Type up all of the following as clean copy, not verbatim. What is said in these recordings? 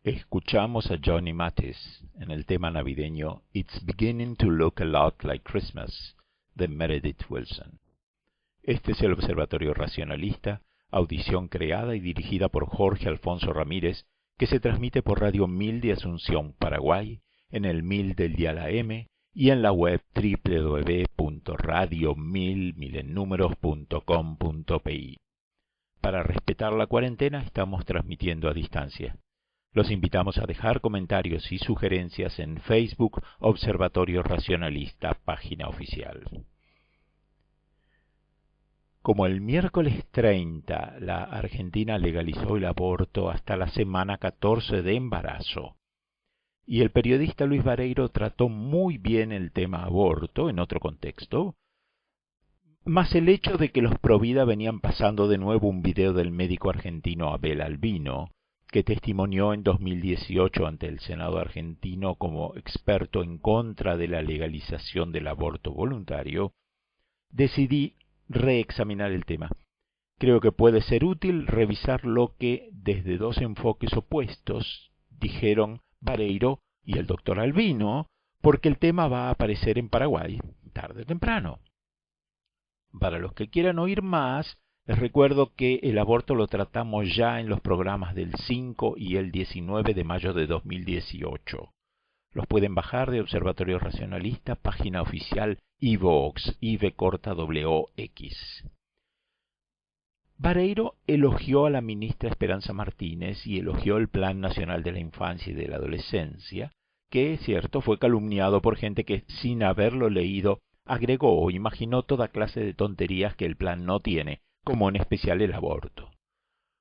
Escuchamos a Johnny Mathis en el tema navideño It's Beginning to Look a Lot Like Christmas de Meredith Willson. Este es el Observatorio Racionalista, audición creada y dirigida por Jorge Alfonso Ramírez, que se transmite por Radio 1000 de Asunción, Paraguay, en el 1000 del dial AM y en la web www.radio1000.com.pi. Para respetar la cuarentena estamos transmitiendo a distancia. Los invitamos a dejar comentarios y sugerencias en Facebook Observatorio Racionalista, página oficial. Como el miércoles 30 la Argentina legalizó el aborto hasta la semana 14 de embarazo, y el periodista Luis Vareiro trató muy bien el tema aborto en otro contexto, más el hecho de que los Provida venían pasando de nuevo un video del médico argentino Abel Albino, que testimonió en 2018 ante el Senado argentino como experto en contra de la legalización del aborto voluntario, decidí reexaminar el tema. Creo que puede ser útil revisar lo que, desde dos enfoques opuestos, dijeron Vareiro y el doctor Albino, porque el tema va a aparecer en Paraguay tarde o temprano. Para los que quieran oír más, les recuerdo que el aborto lo tratamos ya en los programas del 5 y el 19 de mayo de 2018. Los pueden bajar de Observatorio Racionalista, página oficial iVoox, IVOX. Vareiro elogió a la ministra Esperanza Martínez y elogió el Plan Nacional de la Infancia y de la Adolescencia, que, es cierto, fue calumniado por gente que, sin haberlo leído, agregó o imaginó toda clase de tonterías que el plan no tiene, como en especial el aborto.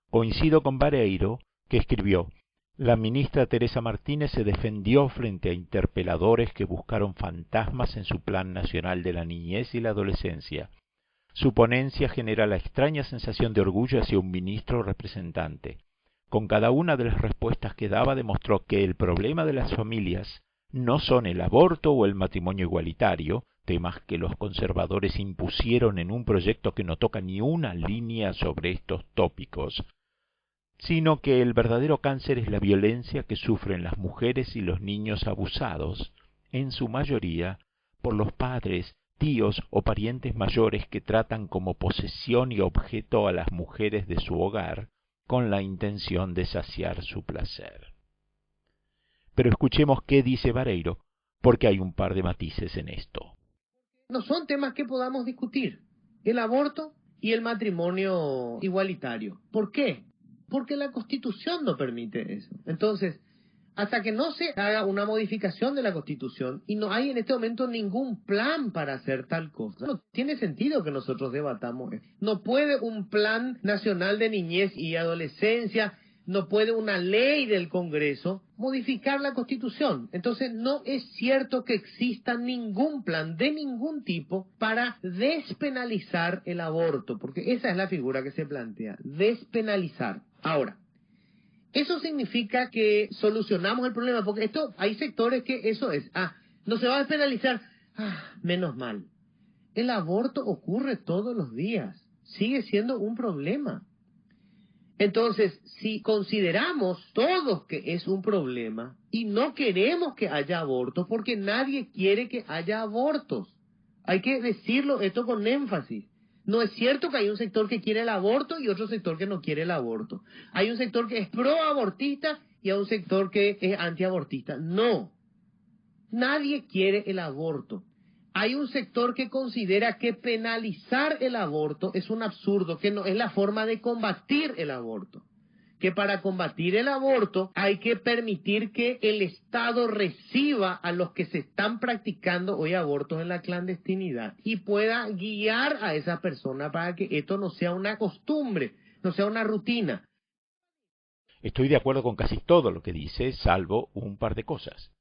Coincido con Vareiro, que escribió: la ministra Teresa Martínez se defendió frente a interpeladores que buscaron fantasmas en su Plan Nacional de la Niñez y la Adolescencia. Su ponencia genera la extraña sensación de orgullo hacia un ministro representante. Con cada una de las respuestas que daba demostró que el problema de las familias no son el aborto o el matrimonio igualitario, temas que los conservadores impusieron en un proyecto que no toca ni una línea sobre estos tópicos, sino que el verdadero cáncer es la violencia que sufren las mujeres y los niños abusados, en su mayoría, por los padres, tíos o parientes mayores que tratan como posesión y objeto a las mujeres de su hogar, con la intención de saciar su placer. Pero escuchemos qué dice Vareiro, porque hay un par de matices en esto. No son temas que podamos discutir, el aborto y el matrimonio igualitario. ¿Por qué? Porque la Constitución no permite eso. Entonces, hasta que no se haga una modificación de la Constitución, y no hay en este momento ningún plan para hacer tal cosa, no tiene sentido que nosotros debatamos eso. No puede un plan nacional de niñez y adolescencia, no puede una ley del Congreso modificar la Constitución. Entonces no es cierto que exista ningún plan de ningún tipo para despenalizar el aborto, porque esa es la figura que se plantea, despenalizar. Ahora, eso significa que solucionamos el problema, porque esto hay sectores que eso es, no se va a despenalizar, menos mal. El aborto ocurre todos los días, sigue siendo un problema. Entonces, si consideramos todos que es un problema y no queremos que haya abortos, porque nadie quiere que haya abortos, hay que decirlo esto con énfasis. No es cierto que hay un sector que quiere el aborto y otro sector que no quiere el aborto. Hay un sector que es pro-abortista y hay un sector que es antiabortista. No, nadie quiere el aborto. Hay un sector que considera que penalizar el aborto es un absurdo, que no es la forma de combatir el aborto. Que para combatir el aborto hay que permitir que el Estado reciba a los que se están practicando hoy abortos en la clandestinidad y pueda guiar a esa persona para que esto no sea una costumbre, no sea una rutina. Estoy de acuerdo con casi todo lo que dice, salvo un par de cosas.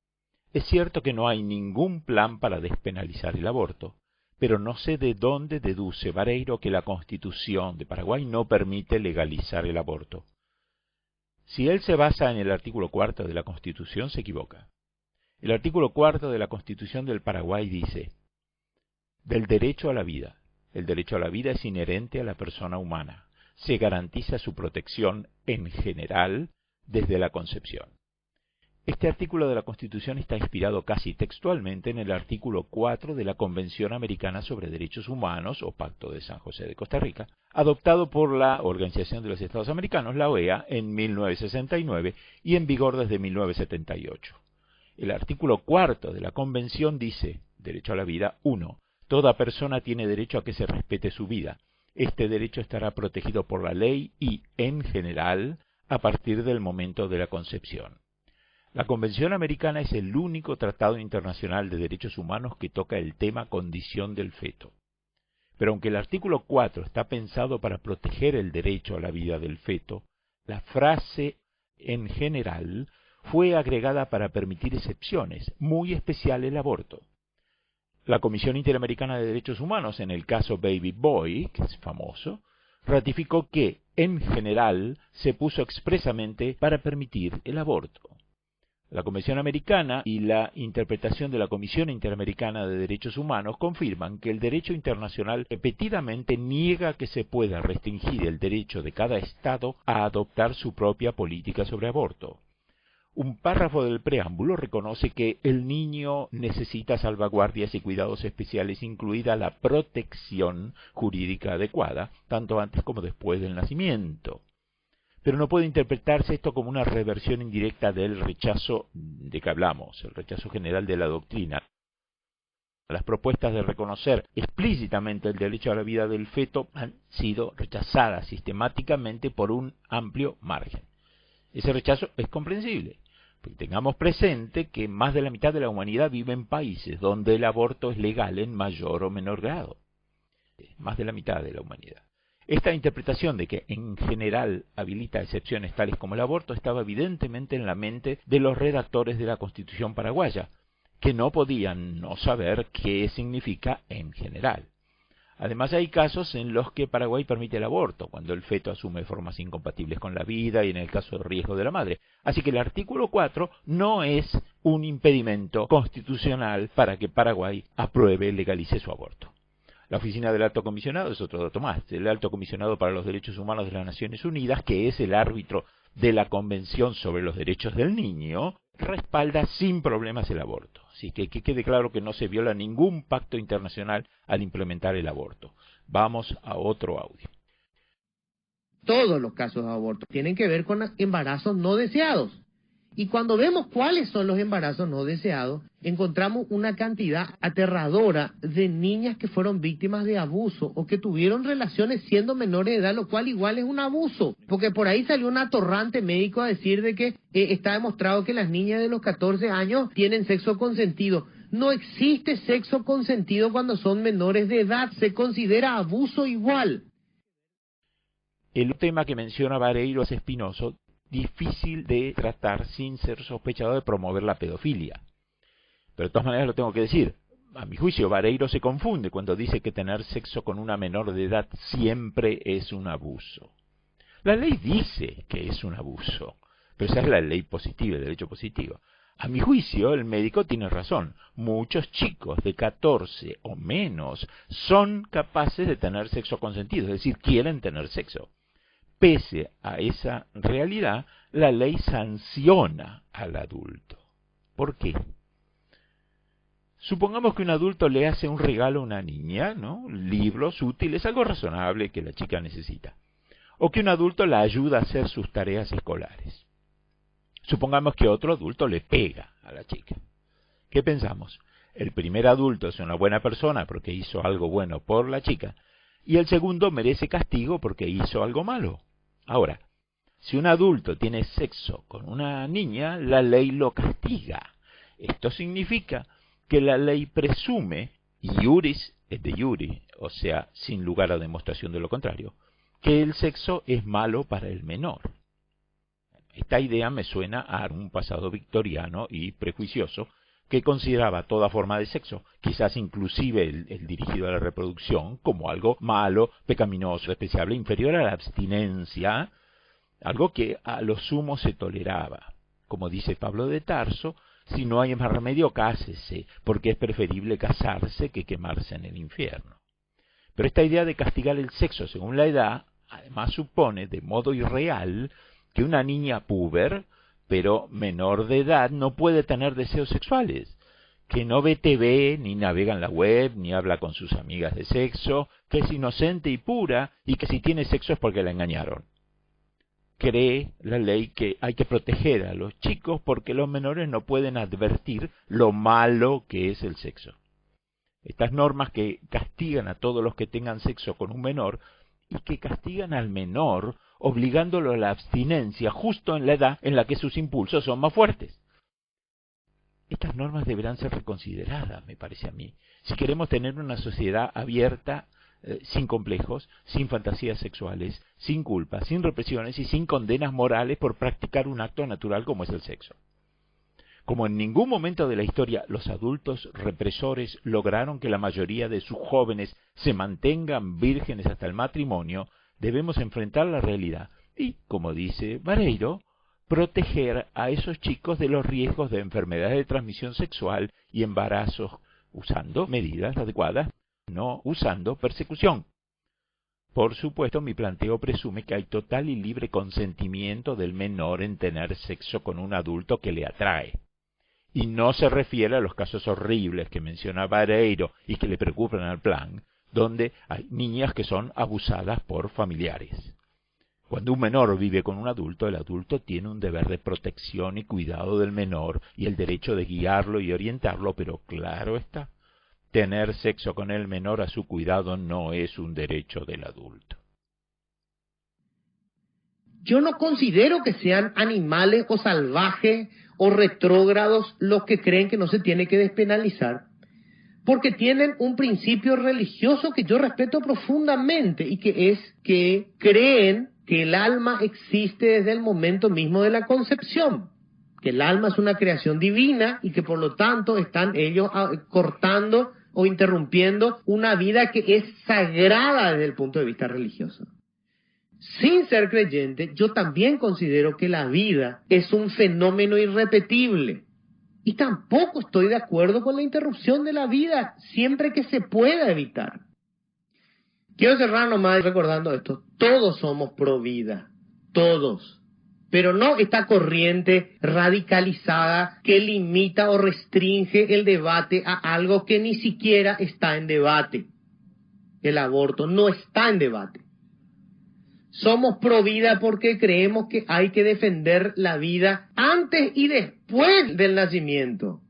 Es cierto que no hay ningún plan para despenalizar el aborto, pero no sé de dónde deduce Vareiro que la Constitución de Paraguay no permite legalizar el aborto. Si él se basa en el artículo 4 de la Constitución, se equivoca. El artículo 4 de la Constitución del Paraguay dice: del derecho a la vida. El derecho a la vida es inherente a la persona humana. Se garantiza su protección en general desde la concepción. Este artículo de la Constitución está inspirado casi textualmente en el artículo 4 de la Convención Americana sobre Derechos Humanos, o Pacto de San José de Costa Rica, adoptado por la Organización de los Estados Americanos, la OEA, en 1969 y en vigor desde 1978. El artículo 4 de la Convención dice, derecho a la vida, 1. Toda persona tiene derecho a que se respete su vida. Este derecho estará protegido por la ley y, en general, a partir del momento de la concepción. La Convención Americana es el único tratado internacional de derechos humanos que toca el tema condición del feto. Pero aunque el artículo 4 está pensado para proteger el derecho a la vida del feto, la frase en general fue agregada para permitir excepciones, muy especial el aborto. La Comisión Interamericana de Derechos Humanos, en el caso Baby Boy, que es famoso, ratificó que, en general, se puso expresamente para permitir el aborto. La Convención Americana y la interpretación de la Comisión Interamericana de Derechos Humanos confirman que el derecho internacional repetidamente niega que se pueda restringir el derecho de cada Estado a adoptar su propia política sobre aborto. Un párrafo del preámbulo reconoce que el niño necesita salvaguardias y cuidados especiales, incluida la protección jurídica adecuada, tanto antes como después del nacimiento. Pero no puede interpretarse esto como una reversión indirecta del rechazo de que hablamos, el rechazo general de la doctrina. Las propuestas de reconocer explícitamente el derecho a la vida del feto han sido rechazadas sistemáticamente por un amplio margen. Ese rechazo es comprensible, porque tengamos presente que más de la mitad de la humanidad vive en países donde el aborto es legal en mayor o menor grado. Más de la mitad de la humanidad. Esta interpretación de que en general habilita excepciones tales como el aborto estaba evidentemente en la mente de los redactores de la Constitución paraguaya, que no podían no saber qué significa en general. Además hay casos en los que Paraguay permite el aborto, cuando el feto asume formas incompatibles con la vida y en el caso de riesgo de la madre. Así que el artículo 4 no es un impedimento constitucional para que Paraguay apruebe y legalice su aborto. La Oficina del Alto Comisionado es otro dato más. El Alto Comisionado para los Derechos Humanos de las Naciones Unidas, que es el árbitro de la Convención sobre los Derechos del Niño, respalda sin problemas el aborto. Así que quede claro que no se viola ningún pacto internacional al implementar el aborto. Vamos a otro audio. Todos los casos de aborto tienen que ver con embarazos no deseados. Y cuando vemos cuáles son los embarazos no deseados, encontramos una cantidad aterradora de niñas que fueron víctimas de abuso o que tuvieron relaciones siendo menores de edad, lo cual igual es un abuso. Porque por ahí salió un atorrante médico a decir de que está demostrado que las niñas de los 14 años tienen sexo consentido. No existe sexo consentido cuando son menores de edad, se considera abuso igual. El tema que menciona Vareiro es espinoso, difícil de tratar sin ser sospechado de promover la pedofilia. Pero de todas maneras lo tengo que decir. A mi juicio, Vareiro se confunde cuando dice que tener sexo con una menor de edad siempre es un abuso. La ley dice que es un abuso, pero esa es la ley positiva, el derecho positivo. A mi juicio, el médico tiene razón. Muchos chicos de 14 o menos son capaces de tener sexo consentido, es decir, quieren tener sexo. Pese a esa realidad, la ley sanciona al adulto. ¿Por qué? Supongamos que un adulto le hace un regalo a una niña, ¿no? Libros útiles, algo razonable que la chica necesita. O que un adulto la ayuda a hacer sus tareas escolares. Supongamos que otro adulto le pega a la chica. ¿Qué pensamos? El primer adulto es una buena persona porque hizo algo bueno por la chica, y el segundo merece castigo porque hizo algo malo. Ahora, si un adulto tiene sexo con una niña, la ley lo castiga. Esto significa que la ley presume, iuris et de iure, o sea, sin lugar a demostración de lo contrario, que el sexo es malo para el menor. Esta idea me suena a un pasado victoriano y prejuicioso que consideraba toda forma de sexo, quizás inclusive el dirigido a la reproducción, como algo malo, pecaminoso, despreciable, inferior a la abstinencia, algo que a lo sumo se toleraba. Como dice Pablo de Tarso, si no hay más remedio, cásese, porque es preferible casarse que quemarse en el infierno. Pero esta idea de castigar el sexo según la edad, además supone, de modo irreal, que una niña puber pero menor de edad no puede tener deseos sexuales, que no ve TV, ni navega en la web, ni habla con sus amigas de sexo, que es inocente y pura, y que si tiene sexo es porque la engañaron. Cree la ley que hay que proteger a los chicos porque los menores no pueden advertir lo malo que es el sexo. Estas normas que castigan a todos los que tengan sexo con un menor y que castigan al menor obligándolo a la abstinencia justo en la edad en la que sus impulsos son más fuertes. Estas normas deberán ser reconsideradas, me parece a mí, si queremos tener una sociedad abierta, sin complejos, sin fantasías sexuales, sin culpas, sin represiones y sin condenas morales por practicar un acto natural como es el sexo. Como en ningún momento de la historia los adultos represores lograron que la mayoría de sus jóvenes se mantengan vírgenes hasta el matrimonio, debemos enfrentar la realidad y, como dice Vareiro, proteger a esos chicos de los riesgos de enfermedades de transmisión sexual y embarazos usando medidas adecuadas, no usando persecución. Por supuesto, mi planteo presume que hay total y libre consentimiento del menor en tener sexo con un adulto que le atrae. Y no se refiere a los casos horribles que menciona Vareiro y que le preocupan al plan, donde hay niñas que son abusadas por familiares. Cuando un menor vive con un adulto, el adulto tiene un deber de protección y cuidado del menor y el derecho de guiarlo y orientarlo, pero claro está, tener sexo con el menor a su cuidado no es un derecho del adulto. Yo no considero que sean animales o salvajes o retrógrados los que creen que no se tiene que despenalizar, porque tienen un principio religioso que yo respeto profundamente y que es que creen que el alma existe desde el momento mismo de la concepción, que el alma es una creación divina y que por lo tanto están ellos cortando o interrumpiendo una vida que es sagrada desde el punto de vista religioso. Sin ser creyente, yo también considero que la vida es un fenómeno irrepetible. Y tampoco estoy de acuerdo con la interrupción de la vida, siempre que se pueda evitar. Quiero cerrar nomás recordando esto. Todos somos pro vida. Todos. Pero no esta corriente radicalizada que limita o restringe el debate a algo que ni siquiera está en debate. El aborto no está en debate. Somos pro vida porque creemos que hay que defender la vida antes y después del nacimiento.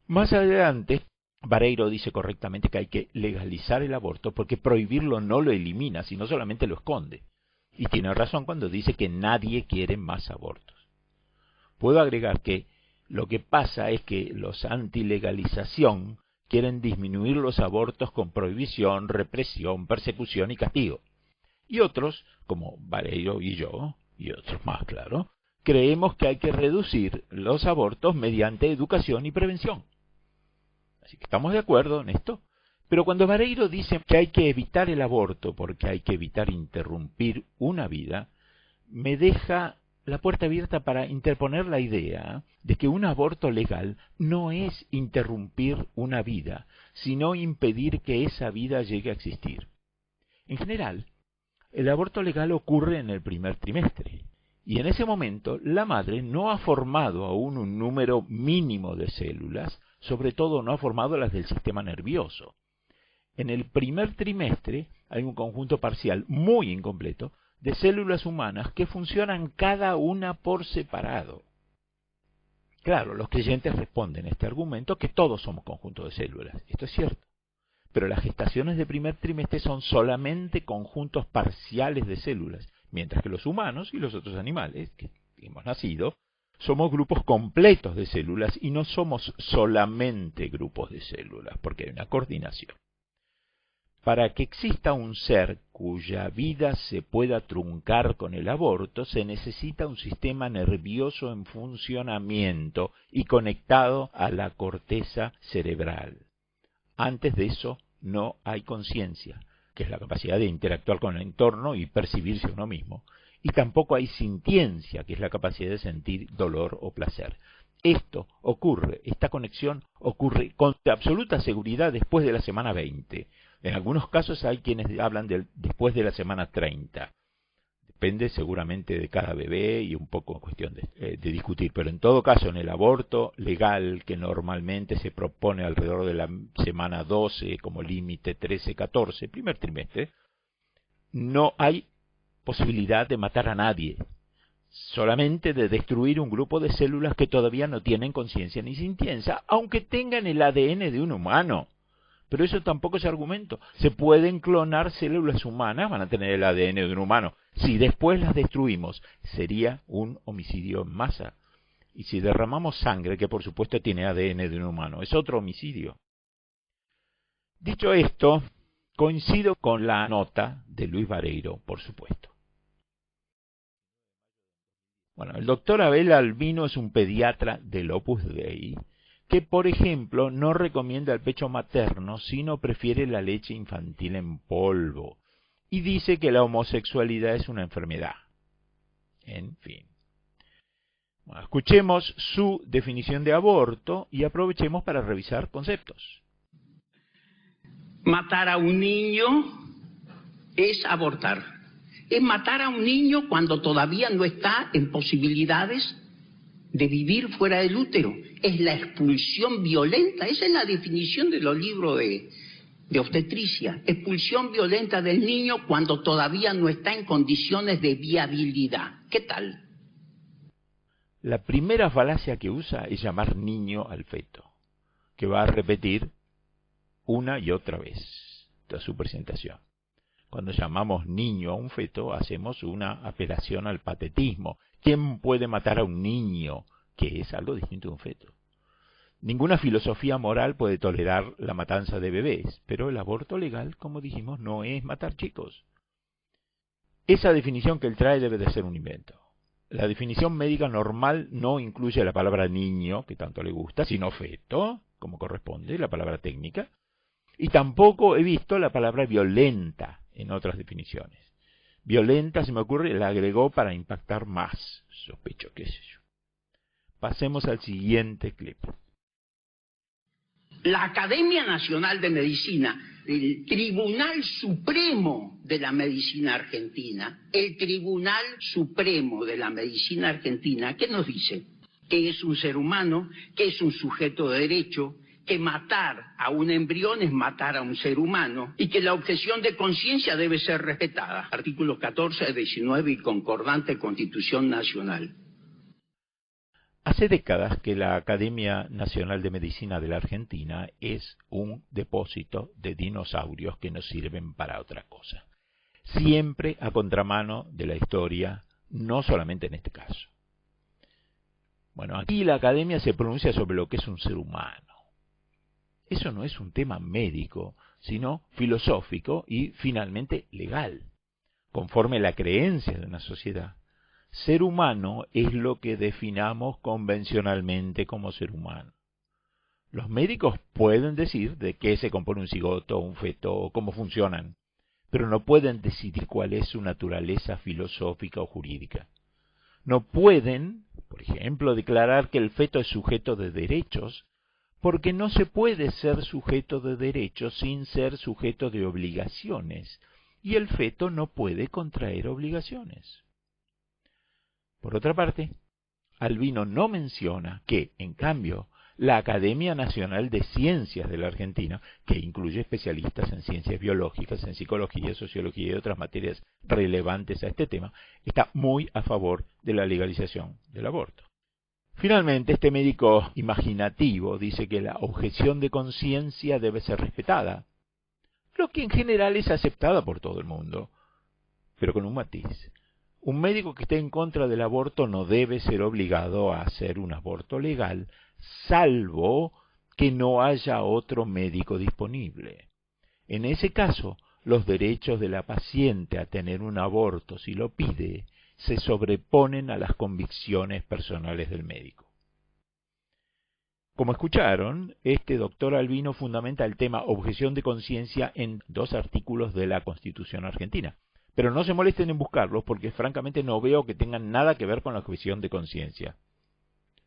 Más adelante, Vareiro dice correctamente que hay que legalizar el aborto porque prohibirlo no lo elimina, sino solamente lo esconde. Y tiene razón cuando dice que nadie quiere más abortos. Puedo agregar que lo que pasa es que los antilegalización quieren disminuir los abortos con prohibición, represión, persecución y castigo. Y otros, como Vareiro y yo, y otros más, claro, creemos que hay que reducir los abortos mediante educación y prevención. Así que estamos de acuerdo en esto. Pero cuando Vareiro dice que hay que evitar el aborto porque hay que evitar interrumpir una vida, me deja la puerta abierta para interponer la idea de que un aborto legal no es interrumpir una vida, sino impedir que esa vida llegue a existir. En general, el aborto legal ocurre en el primer trimestre, y en ese momento la madre no ha formado aún un número mínimo de células, sobre todo no ha formado las del sistema nervioso. En el primer trimestre hay un conjunto parcial muy incompleto de células humanas que funcionan cada una por separado. Claro, los creyentes responden a este argumento que todos somos conjuntos de células. Esto es cierto. Pero las gestaciones de primer trimestre son solamente conjuntos parciales de células, mientras que los humanos y los otros animales que hemos nacido somos grupos completos de células y no somos solamente grupos de células, porque hay una coordinación. Para que exista un ser cuya vida se pueda truncar con el aborto, se necesita un sistema nervioso en funcionamiento y conectado a la corteza cerebral. Antes de eso no hay conciencia, que es la capacidad de interactuar con el entorno y percibirse a uno mismo, y tampoco hay sintiencia, que es la capacidad de sentir dolor o placer. Esta conexión ocurre con absoluta seguridad después de la semana 20. En algunos casos hay quienes hablan después de la semana 30. depende seguramente de cada bebé y un poco en cuestión de discutir, pero en todo caso en el aborto legal, que normalmente se propone alrededor de la semana 12 como límite, 13, 14, primer trimestre, no hay posibilidad de matar a nadie, solamente de destruir un grupo de células que todavía no tienen conciencia ni sintiencia, aunque tengan el ADN de un humano. Pero eso tampoco es argumento. Se pueden clonar células humanas, van a tener el ADN de un humano. Si después las destruimos, sería un homicidio en masa. Y si derramamos sangre, que por supuesto tiene ADN de un humano, es otro homicidio. Dicho esto, coincido con la nota de Luis Vareiro, por supuesto. Bueno, el doctor Abel Albino es un pediatra del Opus Dei que, por ejemplo, no recomienda el pecho materno, sino prefiere la leche infantil en polvo, y dice que la homosexualidad es una enfermedad. En fin. Bueno, escuchemos su definición de aborto y aprovechemos para revisar conceptos. Matar a un niño es abortar. Es matar a un niño cuando todavía no está en posibilidades de vivir fuera del útero. Es la expulsión violenta. Esa es la definición de los libros de obstetricia. Expulsión violenta del niño cuando todavía no está en condiciones de viabilidad. ¿Qué tal? La primera falacia que usa es llamar niño al feto, que va a repetir una y otra vez toda su presentación. Cuando llamamos niño a un feto, hacemos una apelación al patetismo. ¿Quién puede matar a un niño? Que es algo distinto de un feto. Ninguna filosofía moral puede tolerar la matanza de bebés, pero el aborto legal, como dijimos, no es matar chicos. Esa definición que él trae debe de ser un invento. La definición médica normal no incluye la palabra niño, que tanto le gusta, sino feto, como corresponde, la palabra técnica, y tampoco he visto la palabra violenta en otras definiciones. Violenta, se me ocurre, la agregó para impactar más, sospecho, qué sé yo. Pasemos al siguiente clip. La Academia Nacional de Medicina, el Tribunal Supremo de la Medicina Argentina, el Tribunal Supremo de la Medicina Argentina, ¿qué nos dice? Que es un ser humano, que es un sujeto de derecho, que matar a un embrión es matar a un ser humano y que la objeción de conciencia debe ser respetada. Artículos 14, 19 y concordante Constitución Nacional. Hace décadas que la Academia Nacional de Medicina de la Argentina es un depósito de dinosaurios que no sirven para otra cosa. Siempre a contramano de la historia, no solamente en este caso. Bueno, aquí la Academia se pronuncia sobre lo que es un ser humano. Eso no es un tema médico, sino filosófico y finalmente legal, conforme la creencia de una sociedad. Ser humano es lo que definamos convencionalmente como ser humano. Los médicos pueden decir de qué se compone un cigoto o un feto o cómo funcionan, pero no pueden decidir cuál es su naturaleza filosófica o jurídica. No pueden, por ejemplo, declarar que el feto es sujeto de derechos, porque no se puede ser sujeto de derechos sin ser sujeto de obligaciones, y el feto no puede contraer obligaciones. Por otra parte, Albino no menciona que, en cambio, la Academia Nacional de Ciencias de la Argentina, que incluye especialistas en ciencias biológicas, en psicología, sociología y otras materias relevantes a este tema, está muy a favor de la legalización del aborto. Finalmente, este médico imaginativo dice que la objeción de conciencia debe ser respetada, lo que en general es aceptada por todo el mundo, pero con un matiz. Un médico que esté en contra del aborto no debe ser obligado a hacer un aborto legal, salvo que no haya otro médico disponible. En ese caso, los derechos de la paciente a tener un aborto, si lo pide, se sobreponen a las convicciones personales del médico. Como escucharon, este doctor Albino fundamenta el tema objeción de conciencia en 2 artículos de la Constitución argentina. Pero no se molesten en buscarlos porque francamente no veo que tengan nada que ver con la objeción de conciencia.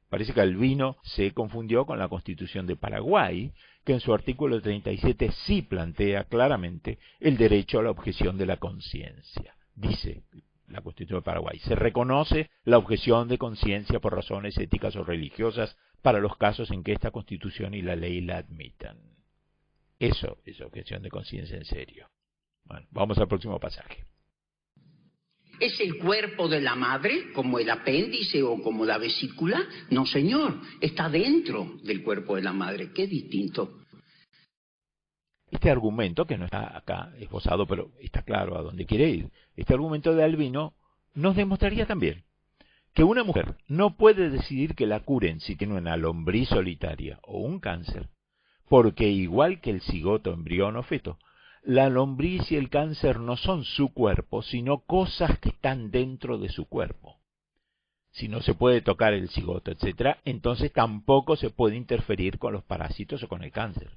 Parece que Albino se confundió con la Constitución de Paraguay, que en su artículo 37 sí plantea claramente el derecho a la objeción de la conciencia. Dice la Constitución de Paraguay. Se reconoce la objeción de conciencia por razones éticas o religiosas para los casos en que esta Constitución y la ley la admitan. Eso es objeción de conciencia en serio. Bueno, vamos al próximo pasaje. ¿Es el cuerpo de la madre como el apéndice o como la vesícula? No, señor, está dentro del cuerpo de la madre, que es distinto. Este argumento, que no está acá esbozado, pero está claro a dónde quiere ir, este argumento de Albino nos demostraría también que una mujer no puede decidir que la curen si tiene una lombriz solitaria o un cáncer, porque igual que el cigoto, embrión o feto, la lombriz y el cáncer no son su cuerpo, sino cosas que están dentro de su cuerpo. Si no se puede tocar el cigoto, etc., entonces tampoco se puede interferir con los parásitos o con el cáncer.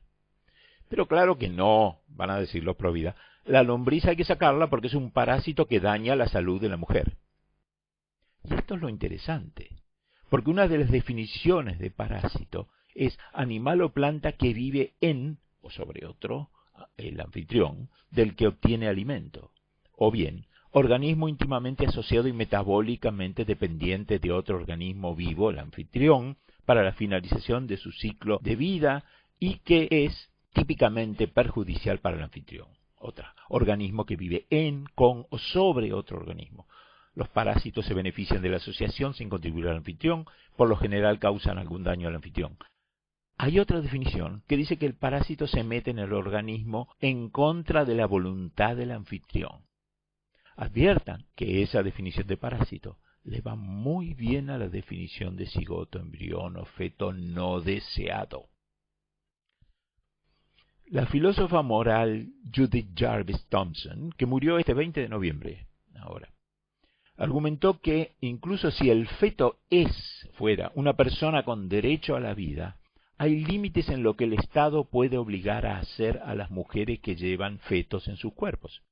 Pero claro que no, van a decir los pro vida, la lombriz hay que sacarla porque es un parásito que daña la salud de la mujer. Y esto es lo interesante, porque una de las definiciones de parásito es animal o planta que vive en o sobre otro, el anfitrión, del que obtiene alimento, o bien organismo íntimamente asociado y metabólicamente dependiente de otro organismo vivo, el anfitrión, para la finalización de su ciclo de vida y que es típicamente perjudicial para el anfitrión. Otra, organismo que vive en, con o sobre otro organismo. Los parásitos se benefician de la asociación sin contribuir al anfitrión, por lo general causan algún daño al anfitrión. Hay otra definición que dice que el parásito se mete en el organismo en contra de la voluntad del anfitrión. Adviertan que esa definición de parásito le va muy bien a la definición de cigoto, embrión o feto no deseado. La filósofa moral Judith Jarvis Thomson, que murió este 20 de noviembre, argumentó que incluso si el feto fuera una persona con derecho a la vida, hay límites en lo que el Estado puede obligar a hacer a las mujeres que llevan fetos en sus cuerpos.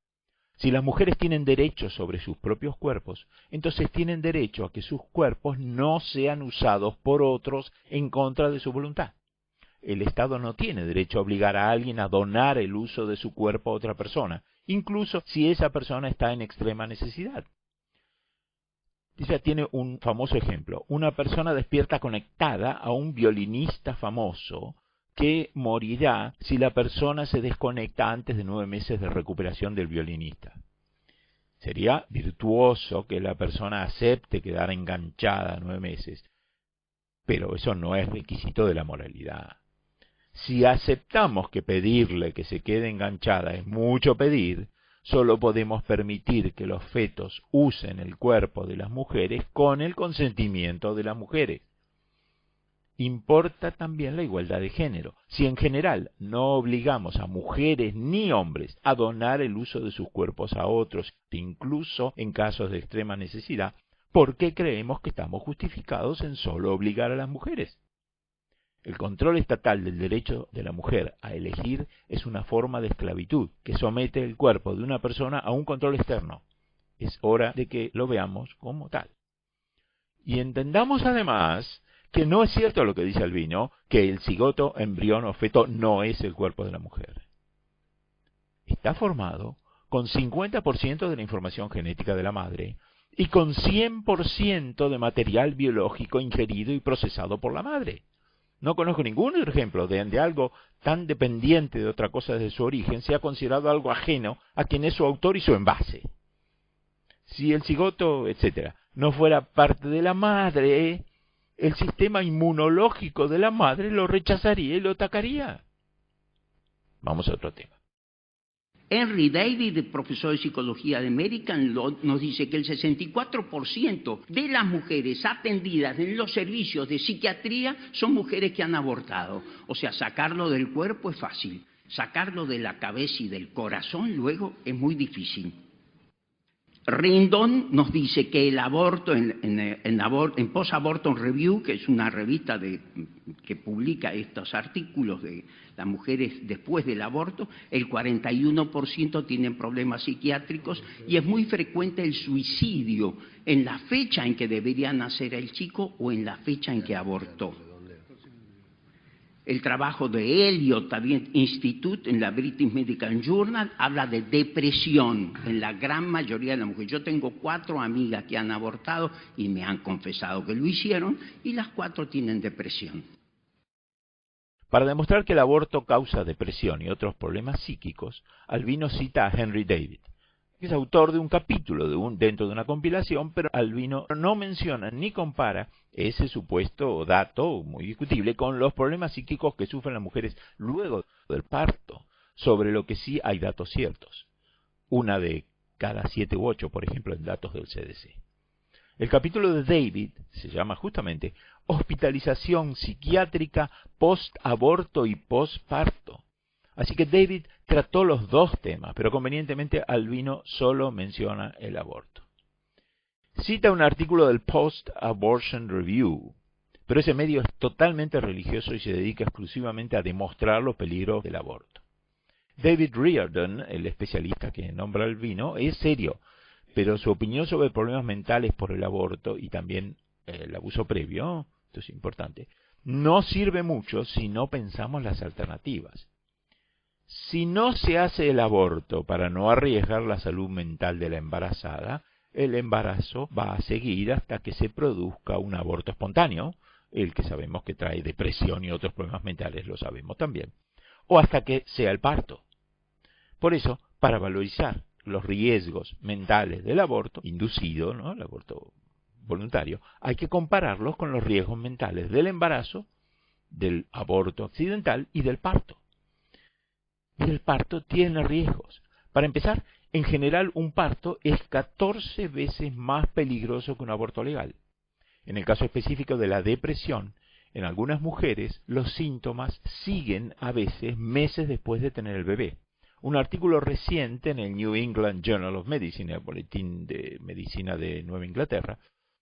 Si las mujeres tienen derecho sobre sus propios cuerpos, entonces tienen derecho a que sus cuerpos no sean usados por otros en contra de su voluntad. El Estado no tiene derecho a obligar a alguien a donar el uso de su cuerpo a otra persona, incluso si esa persona está en extrema necesidad. Ella tiene un famoso ejemplo. Una persona despierta conectada a un violinista famoso que morirá si la persona se desconecta antes de 9 meses de recuperación del violinista. Sería virtuoso que la persona acepte quedar enganchada 9 meses, pero eso no es requisito de la moralidad. Si aceptamos que pedirle que se quede enganchada es mucho pedir, solo podemos permitir que los fetos usen el cuerpo de las mujeres con el consentimiento de las mujeres. Importa también la igualdad de género. Si en general no obligamos a mujeres ni hombres a donar el uso de sus cuerpos a otros, incluso en casos de extrema necesidad, ¿por qué creemos que estamos justificados en solo obligar a las mujeres? El control estatal del derecho de la mujer a elegir es una forma de esclavitud que somete el cuerpo de una persona a un control externo. Es hora de que lo veamos como tal. Y entendamos además que no es cierto lo que dice Albino, que el cigoto, embrión o feto no es el cuerpo de la mujer. Está formado con 50% de la información genética de la madre y con 100% de material biológico ingerido y procesado por la madre. No conozco ningún otro ejemplo de algo tan dependiente de otra cosa desde su origen sea considerado algo ajeno a quien es su autor y su envase. Si el cigoto, etc., no fuera parte de la madre, el sistema inmunológico de la madre lo rechazaría y lo atacaría. Vamos a otro tema. Henry David, profesor de psicología de American Law, nos dice que el 64% de las mujeres atendidas en los servicios de psiquiatría son mujeres que han abortado. O sea, sacarlo del cuerpo es fácil, sacarlo de la cabeza y del corazón luego es muy difícil. Rindon nos dice que el aborto en Post-Abortum Review, que es una revista que publica estos artículos de las mujeres después del aborto, el 41% tienen problemas psiquiátricos y es muy frecuente el suicidio en la fecha en que debería nacer el chico o en la fecha en que abortó. El trabajo de Elliot también Institute en la British Medical Journal habla de depresión en la gran mayoría de las mujeres. Yo tengo 4 amigas que han abortado y me han confesado que lo hicieron y las 4 tienen depresión. Para demostrar que el aborto causa depresión y otros problemas psíquicos, Albino cita a Henry David, que es autor de un capítulo dentro de una compilación, pero Albino no menciona ni compara ese supuesto dato muy discutible con los problemas psíquicos que sufren las mujeres luego del parto, sobre lo que sí hay datos ciertos. 1 de cada 7 u 8, por ejemplo, en datos del CDC. El capítulo de David se llama justamente Hospitalización psiquiátrica post-aborto y post-parto. Así que David trató los 2 temas, pero convenientemente Albino solo menciona el aborto. Cita un artículo del Post-Abortion Review, pero ese medio es totalmente religioso y se dedica exclusivamente a demostrar los peligros del aborto. David Reardon, el especialista que nombra Albino, es serio, pero su opinión sobre problemas mentales por el aborto y también el abuso previo, esto es importante, no sirve mucho si no pensamos las alternativas. Si no se hace el aborto para no arriesgar la salud mental de la embarazada, el embarazo va a seguir hasta que se produzca un aborto espontáneo, el que sabemos que trae depresión y otros problemas mentales, lo sabemos también, o hasta que sea el parto. Por eso, para valorizar los riesgos mentales del aborto inducido, ¿no?, el aborto voluntario, hay que compararlos con los riesgos mentales del embarazo, del aborto accidental y del parto. Y el parto tiene riesgos. Para empezar, en general un parto es 14 veces más peligroso que un aborto legal. En el caso específico de la depresión, en algunas mujeres los síntomas siguen a veces meses después de tener el bebé. Un artículo reciente en el New England Journal of Medicine, el boletín de medicina de Nueva Inglaterra,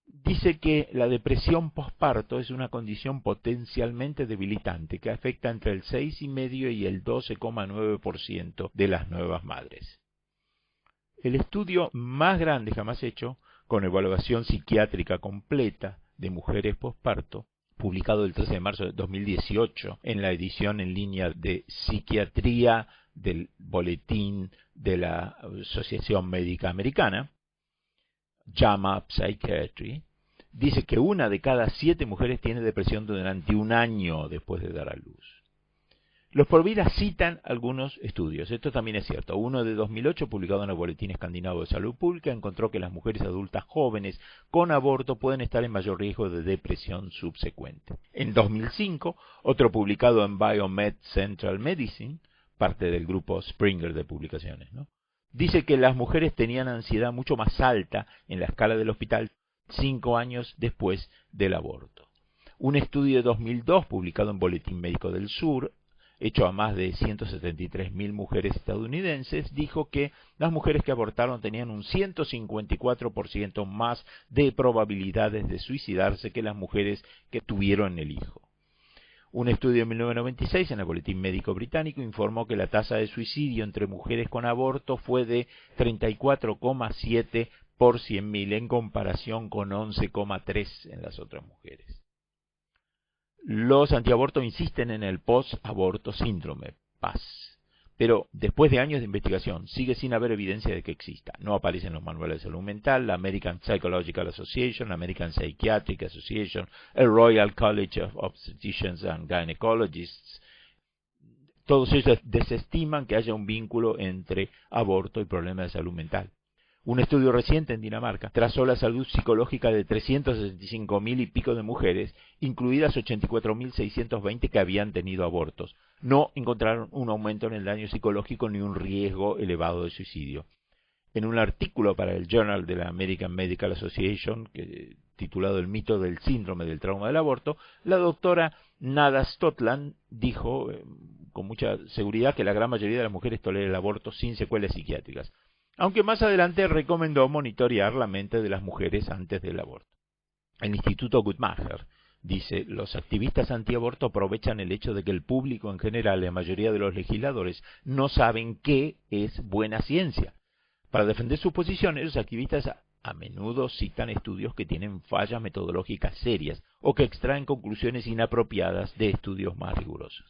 dice que la depresión posparto es una condición potencialmente debilitante que afecta entre el 6,5% y el 12,9% de las nuevas madres. El estudio más grande jamás hecho, con evaluación psiquiátrica completa de mujeres posparto, publicado el 13 de marzo de 2018 en la edición en línea de Psiquiatría del Boletín de la Asociación Médica Americana, JAMA Psychiatry, dice que 1 de cada 7 mujeres tiene depresión durante un año después de dar a luz. Los Provida citan algunos estudios. Esto también es cierto. Uno de 2008, publicado en el Boletín Escandinavo de Salud Pública, encontró que las mujeres adultas jóvenes con aborto pueden estar en mayor riesgo de depresión subsecuente. En 2005, otro publicado en Biomed Central Medicine, parte del grupo Springer de publicaciones, ¿no?, dice que las mujeres tenían ansiedad mucho más alta en la escala del hospital 5 años después del aborto. Un estudio de 2002, publicado en Boletín Médico del Sur, hecho a más de 173.000 mujeres estadounidenses, dijo que las mujeres que abortaron tenían un 154% más de probabilidades de suicidarse que las mujeres que tuvieron el hijo. Un estudio de 1996 en el Boletín Médico Británico informó que la tasa de suicidio entre mujeres con aborto fue de 34,7 por 100.000 en comparación con 11,3 en las otras mujeres. Los antiabortos insisten en el post-aborto síndrome, PAS, pero después de años de investigación sigue sin haber evidencia de que exista. No aparece en los manuales de salud mental, la American Psychological Association, la American Psychiatric Association, el Royal College of Obstetricians and Gynecologists. Todos ellos desestiman que haya un vínculo entre aborto y problemas de salud mental. Un estudio reciente en Dinamarca trazó la salud psicológica de 365.000 y pico de mujeres, incluidas 84.620 que habían tenido abortos. No encontraron un aumento en el daño psicológico ni un riesgo elevado de suicidio. En un artículo para el Journal de la American Medical Association, titulado El mito del síndrome del trauma del aborto, la doctora Nada Stotland dijo con mucha seguridad que la gran mayoría de las mujeres tolera el aborto sin secuelas psiquiátricas, aunque más adelante recomendó monitorear la mente de las mujeres antes del aborto. El Instituto Guttmacher dice: los activistas antiaborto aprovechan el hecho de que el público en general, la mayoría de los legisladores, no saben qué es buena ciencia. Para defender sus posiciones, los activistas a menudo citan estudios que tienen fallas metodológicas serias o que extraen conclusiones inapropiadas de estudios más rigurosos.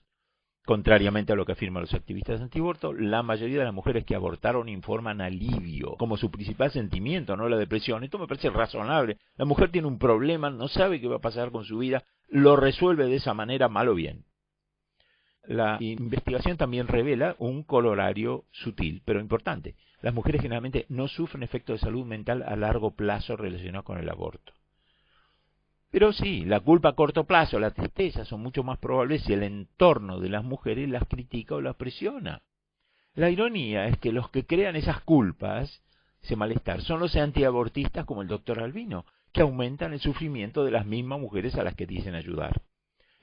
Contrariamente a lo que afirman los activistas antiaborto, la mayoría de las mujeres que abortaron informan alivio como su principal sentimiento, no la depresión. Esto me parece razonable. La mujer tiene un problema, no sabe qué va a pasar con su vida, lo resuelve de esa manera, mal o bien. La investigación también revela un corolario sutil, pero importante. Las mujeres generalmente no sufren efectos de salud mental a largo plazo relacionados con el aborto. Pero sí, la culpa a corto plazo, la tristeza son mucho más probables si el entorno de las mujeres las critica o las presiona. La ironía es que los que crean esas culpas, ese malestar, son los antiabortistas como el doctor Albino, que aumentan el sufrimiento de las mismas mujeres a las que dicen ayudar.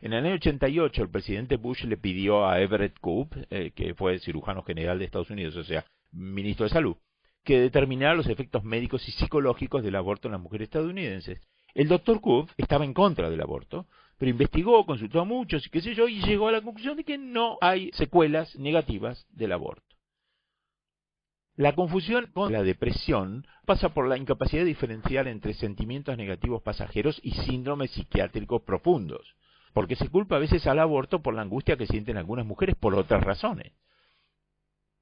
En el año 88 el presidente Bush le pidió a Everett Koop, que fue el cirujano general de Estados Unidos, o sea, ministro de Salud, que determinara los efectos médicos y psicológicos del aborto en las mujeres estadounidenses. El doctor Koop estaba en contra del aborto, pero investigó, consultó a muchos y qué sé yo, y llegó a la conclusión de que no hay secuelas negativas del aborto. La confusión con la depresión pasa por la incapacidad de diferenciar entre sentimientos negativos pasajeros y síndromes psiquiátricos profundos, porque se culpa a veces al aborto por la angustia que sienten algunas mujeres por otras razones.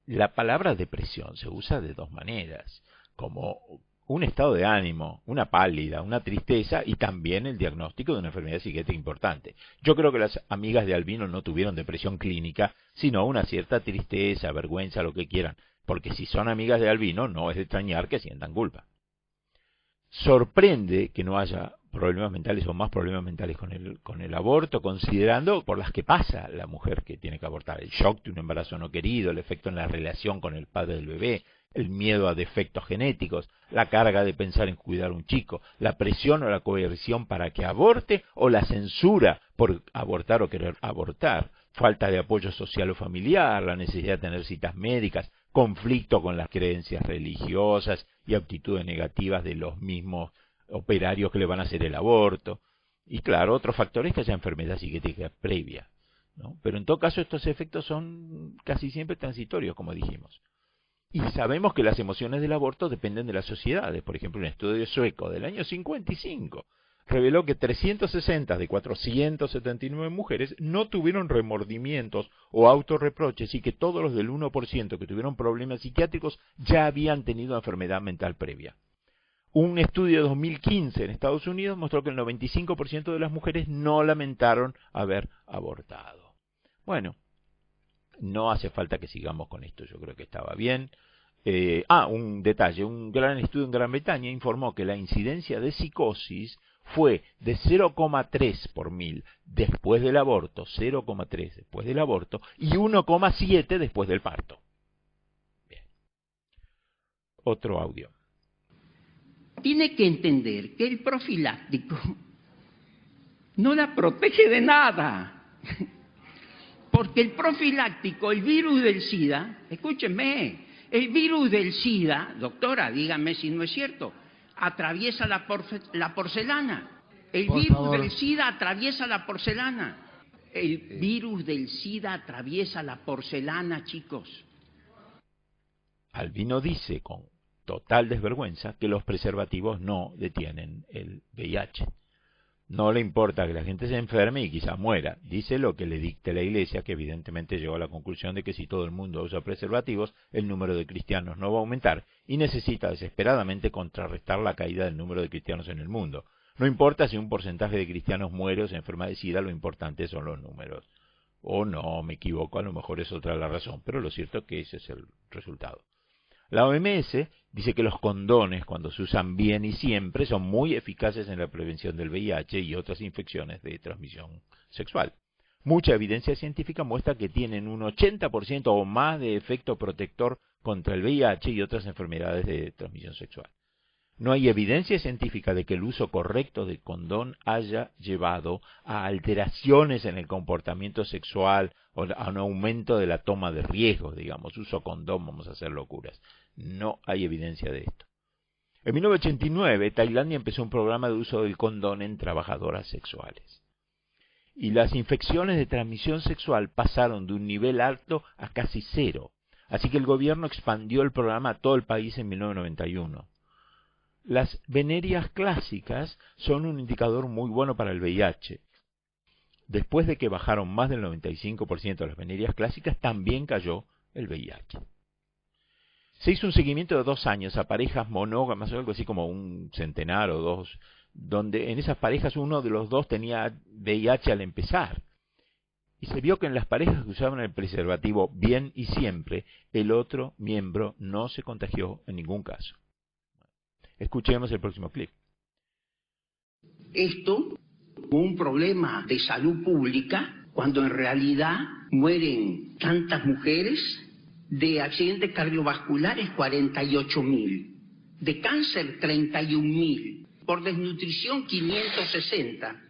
La palabra depresión se usa de dos maneras, como un estado de ánimo, una pálida, una tristeza y también el diagnóstico de una enfermedad psiquiátrica importante. Yo creo que las amigas de Albino no tuvieron depresión clínica, sino una cierta tristeza, vergüenza, lo que quieran, porque si son amigas de Albino no es de extrañar que sientan culpa. Sorprende que no haya problemas mentales o más problemas mentales con el aborto, considerando por las que pasa la mujer que tiene que abortar. El shock de un embarazo no querido, el efecto en la relación con el padre del bebé, el miedo a defectos genéticos, la carga de pensar en cuidar a un chico, la presión o la coerción para que aborte o la censura por abortar o querer abortar, falta de apoyo social o familiar, la necesidad de tener citas médicas, conflicto con las creencias religiosas y actitudes negativas de los mismos operarios que le van a hacer el aborto. Y claro, otros factores que haya enfermedad psiquiátrica previa, ¿no? Pero en todo caso estos efectos son casi siempre transitorios, como dijimos. Y sabemos que las emociones del aborto dependen de las sociedades. Por ejemplo, un estudio sueco del año 55 reveló que 360 de 479 mujeres no tuvieron remordimientos o autorreproches y que todos los del 1% que tuvieron problemas psiquiátricos ya habían tenido enfermedad mental previa. Un estudio de 2015 en Estados Unidos mostró que el 95% de las mujeres no lamentaron haber abortado. Bueno, no hace falta que sigamos con esto, yo creo que estaba bien. Un detalle, un gran estudio en Gran Bretaña informó que la incidencia de psicosis fue de 0,3 por mil después del aborto, 0,3 después del aborto y 1,7 después del parto. Bien. Otro audio. Tiene que entender que el profiláctico no la protege de nada. Porque el profiláctico, el virus del SIDA, escúchenme, el virus del SIDA, doctora, dígame si no es cierto, atraviesa la porcelana. El virus del SIDA atraviesa la porcelana. El virus del SIDA atraviesa la porcelana, chicos. Albino dice con total desvergüenza que los preservativos no detienen el VIH. No le importa que la gente se enferme y quizá muera. Dice lo que le dicte la Iglesia, que evidentemente llegó a la conclusión de que si todo el mundo usa preservativos, el número de cristianos no va a aumentar y necesita desesperadamente contrarrestar la caída del número de cristianos en el mundo. No importa si un porcentaje de cristianos muere o se enferma de SIDA, lo importante son los números. O no, me equivoco, a lo mejor es otra la razón, pero lo cierto es que ese es el resultado. La OMS dice que los condones, cuando se usan bien y siempre, son muy eficaces en la prevención del VIH y otras infecciones de transmisión sexual. Mucha evidencia científica muestra que tienen un 80% o más de efecto protector contra el VIH y otras enfermedades de transmisión sexual. No hay evidencia científica de que el uso correcto del condón haya llevado a alteraciones en el comportamiento sexual o a un aumento de la toma de riesgos, digamos, uso condón, vamos a hacer locuras. No hay evidencia de esto. En 1989, Tailandia empezó un programa de uso del condón en trabajadoras sexuales. Y las infecciones de transmisión sexual pasaron de un nivel alto a casi cero. Así que el gobierno expandió el programa a todo el país en 1991. Las venerias clásicas son un indicador muy bueno para el VIH. Después de que bajaron más del 95% de las venerias clásicas, también cayó el VIH. Se hizo un seguimiento de 2 años a parejas monógamas, o algo así como un centenar o dos, donde en esas parejas uno de los dos tenía VIH al empezar. Y se vio que en las parejas que usaban el preservativo bien y siempre, el otro miembro no se contagió en ningún caso. Escuchemos el próximo clip. Esto como un problema de salud pública, cuando en realidad mueren tantas mujeres, de accidentes cardiovasculares 48.000, de cáncer 31.000, por desnutrición 560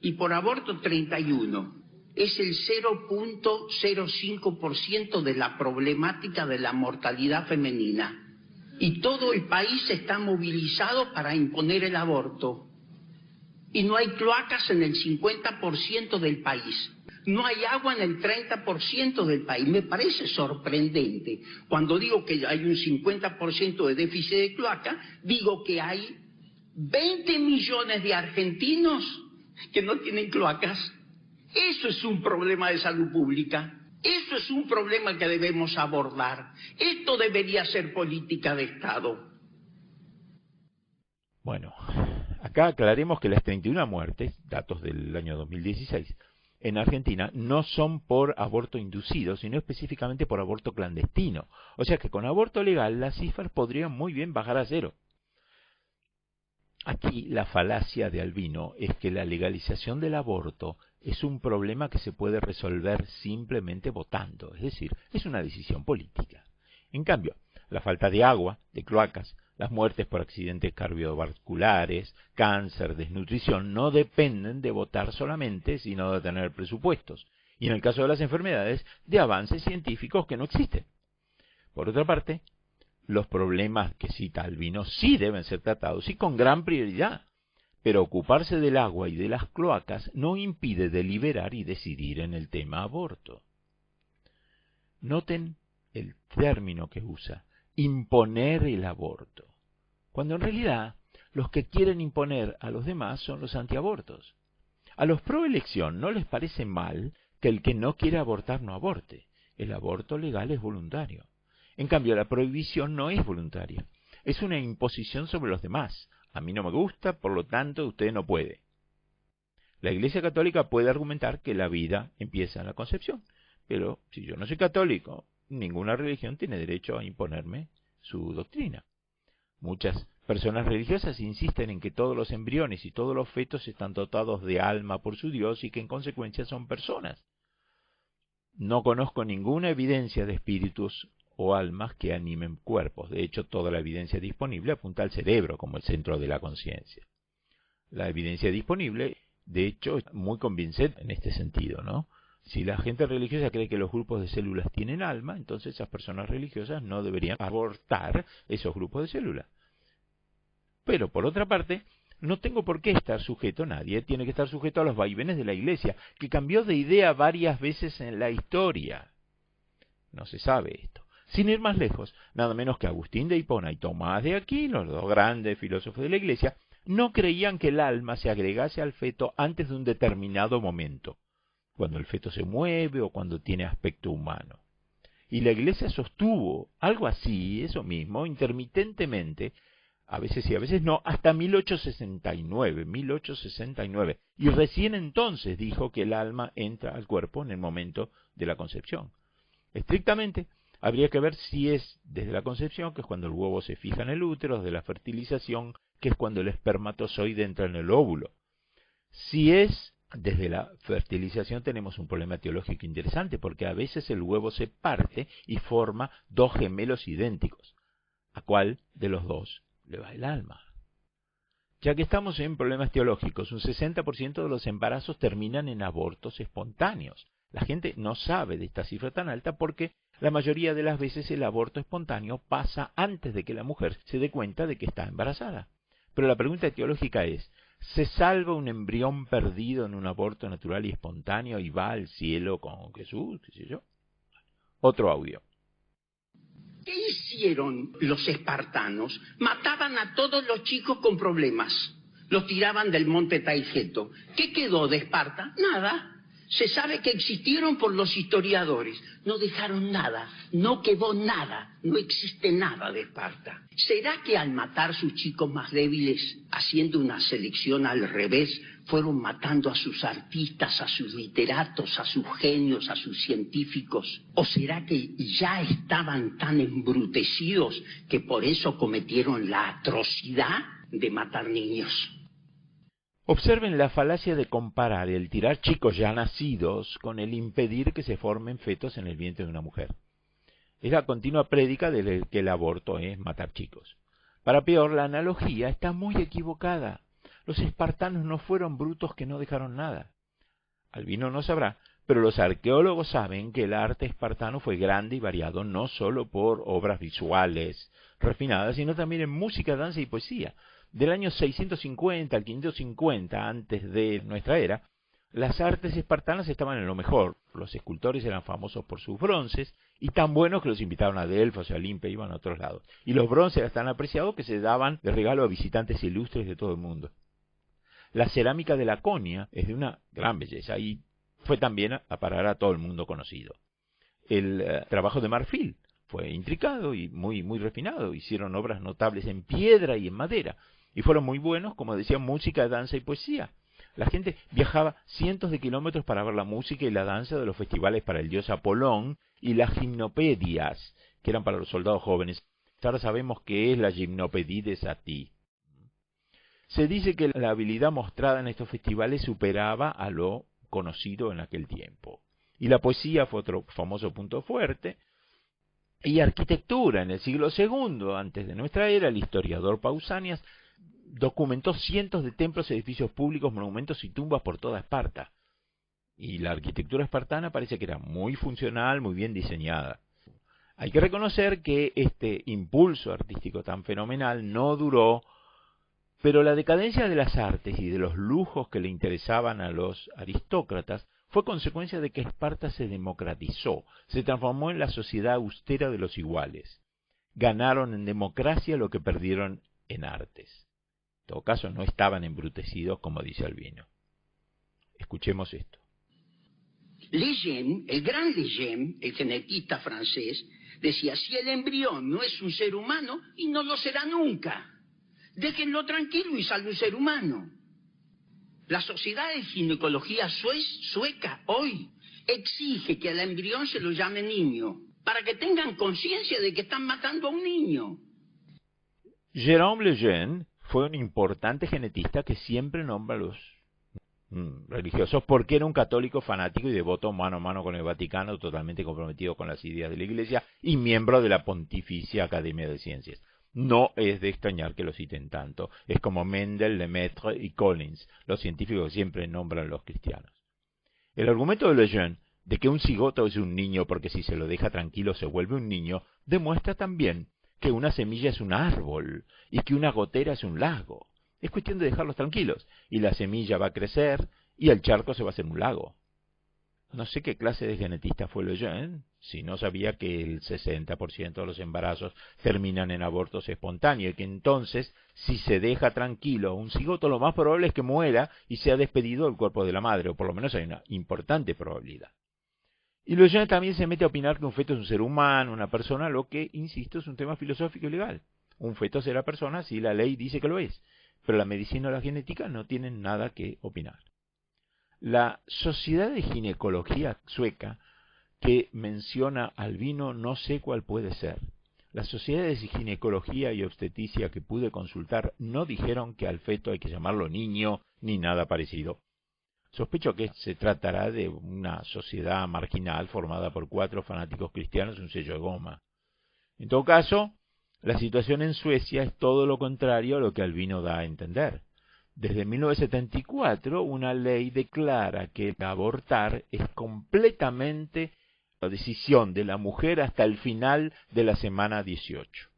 y por aborto 31. Es el 0.05% de la problemática de la mortalidad femenina. Y todo el país está movilizado para imponer el aborto. Y no hay cloacas en el 50% del país. No hay agua en el 30% del país. Me parece sorprendente. Cuando digo que hay un 50% de déficit de cloaca, digo que hay 20 millones de argentinos que no tienen cloacas. Eso es un problema de salud pública. Eso es un problema que debemos abordar. Esto debería ser política de Estado. Bueno, acá aclaremos que las 31 muertes, datos del año 2016, en Argentina no son por aborto inducido, sino específicamente por aborto clandestino. O sea que con aborto legal las cifras podrían muy bien bajar a 0. Aquí la falacia de Albino es que la legalización del aborto es un problema que se puede resolver simplemente votando, es decir, es una decisión política. En cambio, la falta de agua, de cloacas, las muertes por accidentes cardiovasculares, cáncer, desnutrición, no dependen de votar solamente, sino de tener presupuestos. Y en el caso de las enfermedades, de avances científicos que no existen. Por otra parte, los problemas que cita Albino sí deben ser tratados y con gran prioridad. Pero ocuparse del agua y de las cloacas no impide deliberar y decidir en el tema aborto. Noten el término que usa, imponer el aborto, cuando en realidad los que quieren imponer a los demás son los antiabortos. A los pro elección no les parece mal que el que no quiere abortar no aborte. El aborto legal es voluntario. En cambio, la prohibición no es voluntaria. Es una imposición sobre los demás. A mí no me gusta, por lo tanto usted no puede. La Iglesia Católica puede argumentar que la vida empieza en la concepción. Pero si yo no soy católico, ninguna religión tiene derecho a imponerme su doctrina. Muchas personas religiosas insisten en que todos los embriones y todos los fetos están dotados de alma por su Dios y que en consecuencia son personas. No conozco ninguna evidencia de espíritus o almas que animen cuerpos. De hecho, toda la evidencia disponible apunta al cerebro como el centro de la conciencia. La evidencia disponible, de hecho, es muy convincente en este sentido, ¿no? Si la gente religiosa cree que los grupos de células tienen alma, entonces esas personas religiosas no deberían abortar esos grupos de células. Pero, por otra parte, no tengo por qué estar sujeto, nadie tiene que estar sujeto a los vaivenes de la Iglesia, que cambió de idea varias veces en la historia. No se sabe esto. Sin ir más lejos, nada menos que Agustín de Hipona y Tomás de Aquino, los dos grandes filósofos de la Iglesia, no creían que el alma se agregase al feto antes de un determinado momento, cuando el feto se mueve o cuando tiene aspecto humano. Y la Iglesia sostuvo algo así, eso mismo, intermitentemente, a veces sí, a veces no, hasta 1869, y recién entonces dijo que el alma entra al cuerpo en el momento de la concepción. Estrictamente, habría que ver si es desde la concepción, que es cuando el huevo se fija en el útero, desde la fertilización, que es cuando el espermatozoide entra en el óvulo. Si es desde la fertilización, tenemos un problema teológico interesante, porque a veces el huevo se parte y forma dos gemelos idénticos. ¿A cuál de los dos le va el alma? Ya que estamos en problemas teológicos, un 60% de los embarazos terminan en abortos espontáneos. La gente no sabe de esta cifra tan alta porque la mayoría de las veces el aborto espontáneo pasa antes de que la mujer se dé cuenta de que está embarazada. Pero la pregunta teológica es, ¿se salva un embrión perdido en un aborto natural y espontáneo y va al cielo con Jesús? ¿Qué sé yo? Otro audio. ¿Qué hicieron los espartanos? Mataban a todos los chicos con problemas. Los tiraban del monte Taigeto. ¿Qué quedó de Esparta? Nada. Se sabe que existieron por los historiadores. No dejaron nada, no quedó nada, no existe nada de Esparta. ¿Será que al matar sus chicos más débiles, haciendo una selección al revés, fueron matando a sus artistas, a sus literatos, a sus genios, a sus científicos? ¿O será que ya estaban tan embrutecidos que por eso cometieron la atrocidad de matar niños? Observen la falacia de comparar el tirar chicos ya nacidos con el impedir que se formen fetos en el vientre de una mujer. Es la continua prédica de que el aborto es matar chicos. Para peor, la analogía está muy equivocada. Los espartanos no fueron brutos que no dejaron nada. Albino no sabrá, pero los arqueólogos saben que el arte espartano fue grande y variado no solo por obras visuales refinadas, sino también en música, danza y poesía. Del año 650 al 550 antes de nuestra era, las artes espartanas estaban en lo mejor. Los escultores eran famosos por sus bronces y tan buenos que los invitaban a Delfos y a Olimpia, iban a otros lados. Y los bronces eran tan apreciados que se daban de regalo a visitantes ilustres de todo el mundo. La cerámica de Laconia es de una gran belleza y fue también a parar a todo el mundo conocido. El trabajo de marfil fue intricado y muy refinado. Hicieron obras notables en piedra y en madera. Y fueron muy buenos, como decía, música, danza y poesía. La gente viajaba cientos de kilómetros para ver la música y la danza de los festivales para el dios Apolón y las gimnopedias, que eran para los soldados jóvenes. Ahora sabemos qué es la gimnopedie de Satie. Se dice que la habilidad mostrada en estos festivales superaba a lo conocido en aquel tiempo. Y la poesía fue otro famoso punto fuerte. Y arquitectura. En el siglo II, antes de nuestra era, el historiador Pausanias documentó cientos de templos, edificios públicos, monumentos y tumbas por toda Esparta. Y la arquitectura espartana parece que era muy funcional, muy bien diseñada. Hay que reconocer que este impulso artístico tan fenomenal no duró, pero la decadencia de las artes y de los lujos que le interesaban a los aristócratas fue consecuencia de que Esparta se democratizó, se transformó en la sociedad austera de los iguales. Ganaron en democracia lo que perdieron en artes. En todo caso, no estaban embrutecidos, como dice Albino. Escuchemos esto. Lejeune, el gran Lejeune, el genetista francés, decía, si el embrión no es un ser humano, y no lo será nunca, déjenlo tranquilo y salve un ser humano. La Sociedad de Ginecología sueca hoy exige que al embrión se lo llame niño, para que tengan conciencia de que están matando a un niño. Jérôme Lejeune fue un importante genetista que siempre nombra a los religiosos porque era un católico fanático y devoto mano a mano con el Vaticano, totalmente comprometido con las ideas de la Iglesia y miembro de la Pontificia Academia de Ciencias. No es de extrañar que lo citen tanto. Es como Mendel, Lemaitre y Collins, los científicos que siempre nombran a los cristianos. El argumento de Lejeune de que un cigoto es un niño porque si se lo deja tranquilo se vuelve un niño, demuestra también que una semilla es un árbol y que una gotera es un lago. Es cuestión de dejarlos tranquilos y la semilla va a crecer y el charco se va a hacer un lago. No sé qué clase de genetista fue Lejeune, si no sabía que el 60% de los embarazos terminan en abortos espontáneos y que entonces, si se deja tranquilo a un cigoto, lo más probable es que muera y sea despedido del cuerpo de la madre, o por lo menos hay una importante probabilidad. Y Lejeune también se mete a opinar que un feto es un ser humano, una persona, lo que, insisto, es un tema filosófico y legal. Un feto será persona si la ley dice que lo es, pero la medicina o la genética no tienen nada que opinar. La Sociedad de Ginecología sueca que menciona Albino no sé cuál puede ser. Las sociedades de ginecología y obstetricia que pude consultar no dijeron que al feto hay que llamarlo niño ni nada parecido. Sospecho que se tratará de una sociedad marginal formada por 4 fanáticos cristianos y un sello de goma. En todo caso, la situación en Suecia es todo lo contrario a lo que Albino da a entender. Desde 1974, una ley declara que abortar es completamente la decisión de la mujer hasta el final de la semana 18.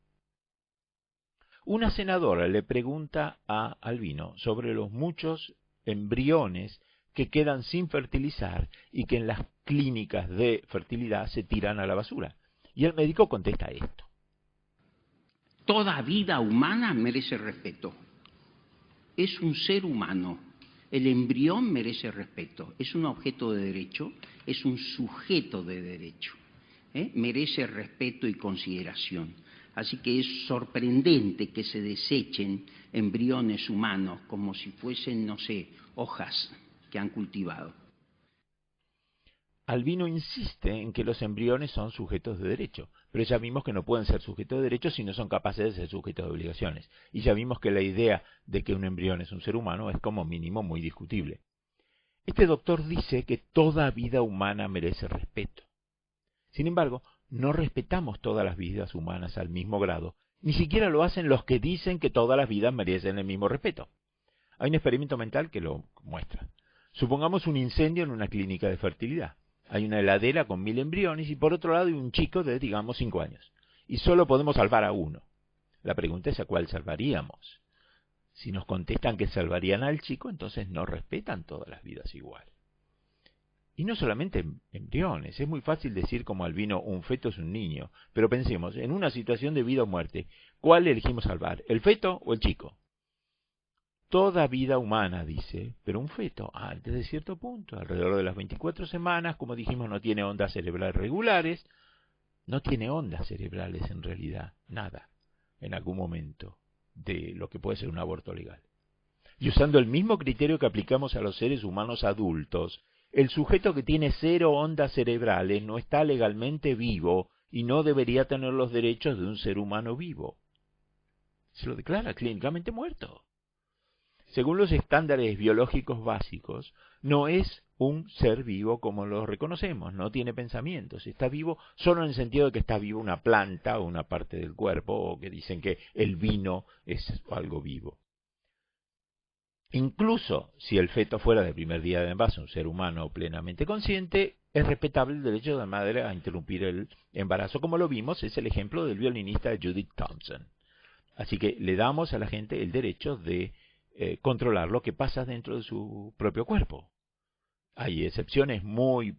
Una senadora le pregunta a Albino sobre los muchos embriones que quedan sin fertilizar y que en las clínicas de fertilidad se tiran a la basura. Y el médico contesta esto. Toda vida humana merece respeto. Es un ser humano. El embrión merece respeto. Es un objeto de derecho, es un sujeto de derecho. Merece respeto y consideración. Así que es sorprendente que se desechen embriones humanos como si fuesen, no sé, hojas que han cultivado. Albino insiste en que los embriones son sujetos de derecho, pero ya vimos que no pueden ser sujetos de derecho si no son capaces de ser sujetos de obligaciones. Y ya vimos que la idea de que un embrión es un ser humano es como mínimo muy discutible. Este doctor dice que toda vida humana merece respeto. Sin embargo, no respetamos todas las vidas humanas al mismo grado, ni siquiera lo hacen los que dicen que todas las vidas merecen el mismo respeto. Hay un experimento mental que lo muestra. Supongamos un incendio en una clínica de fertilidad. Hay una heladera con 1000 embriones y por otro lado hay un chico de, digamos, 5 años. Y solo podemos salvar a uno. La pregunta es a cuál salvaríamos. Si nos contestan que salvarían al chico, entonces no respetan todas las vidas igual. Y no solamente embriones, es muy fácil decir como Albino, un feto es un niño, pero pensemos, en una situación de vida o muerte, ¿cuál elegimos salvar, el feto o el chico? Toda vida humana, dice, pero un feto, antes de cierto punto, alrededor de las 24 semanas, como dijimos, no tiene ondas cerebrales regulares, no tiene ondas cerebrales en realidad, nada, en algún momento, de lo que puede ser un aborto legal. Y usando el mismo criterio que aplicamos a los seres humanos adultos, el sujeto que tiene 0 ondas cerebrales no está legalmente vivo y no debería tener los derechos de un ser humano vivo. Se lo declara clínicamente muerto. Según los estándares biológicos básicos, no es un ser vivo como lo reconocemos, no tiene pensamientos, está vivo solo en el sentido de que está vivo una planta o una parte del cuerpo, o que dicen que el vino es algo vivo. Incluso si el feto fuera del primer día de embarazo un ser humano plenamente consciente, es respetable el derecho de la madre a interrumpir el embarazo, como lo vimos, es el ejemplo del violinista Judith Thompson. Así que le damos a la gente el derecho de controlar lo que pasa dentro de su propio cuerpo. Hay excepciones muy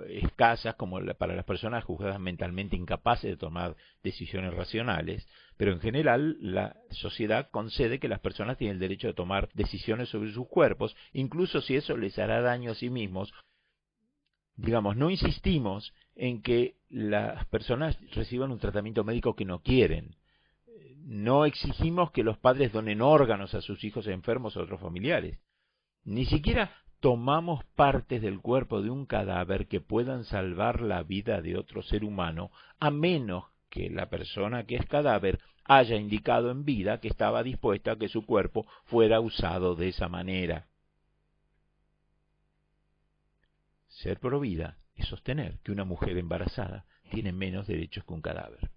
escasas como para las personas juzgadas mentalmente incapaces de tomar decisiones racionales, pero en general la sociedad concede que las personas tienen el derecho de tomar decisiones sobre sus cuerpos, incluso si eso les hará daño a sí mismos. Digamos, no insistimos en que las personas reciban un tratamiento médico que no quieren. No exigimos que los padres donen órganos a sus hijos enfermos o otros familiares. Ni siquiera tomamos partes del cuerpo de un cadáver que puedan salvar la vida de otro ser humano, a menos que la persona que es cadáver haya indicado en vida que estaba dispuesta a que su cuerpo fuera usado de esa manera. Ser pro vida es sostener que una mujer embarazada tiene menos derechos que un cadáver.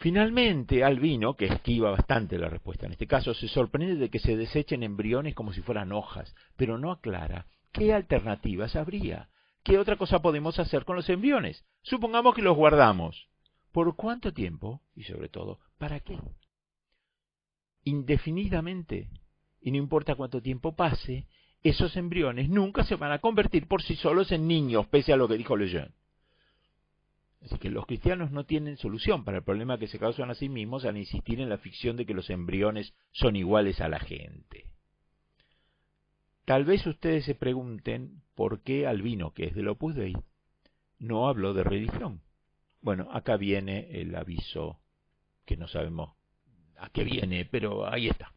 Finalmente, Albino, que esquiva bastante la respuesta en este caso, se sorprende de que se desechen embriones como si fueran hojas, pero no aclara qué alternativas habría. ¿Qué otra cosa podemos hacer con los embriones? Supongamos que los guardamos. ¿Por cuánto tiempo? Y sobre todo, ¿para qué? Indefinidamente, y no importa cuánto tiempo pase, esos embriones nunca se van a convertir por sí solos en niños, pese a lo que dijo Lejeune. Así que los cristianos no tienen solución para el problema que se causan a sí mismos al insistir en la ficción de que los embriones son iguales a la gente. Tal vez ustedes se pregunten por qué Albino, que es del Opus Dei, no habló de religión. Bueno, acá viene el aviso que no sabemos a qué viene, pero ahí está.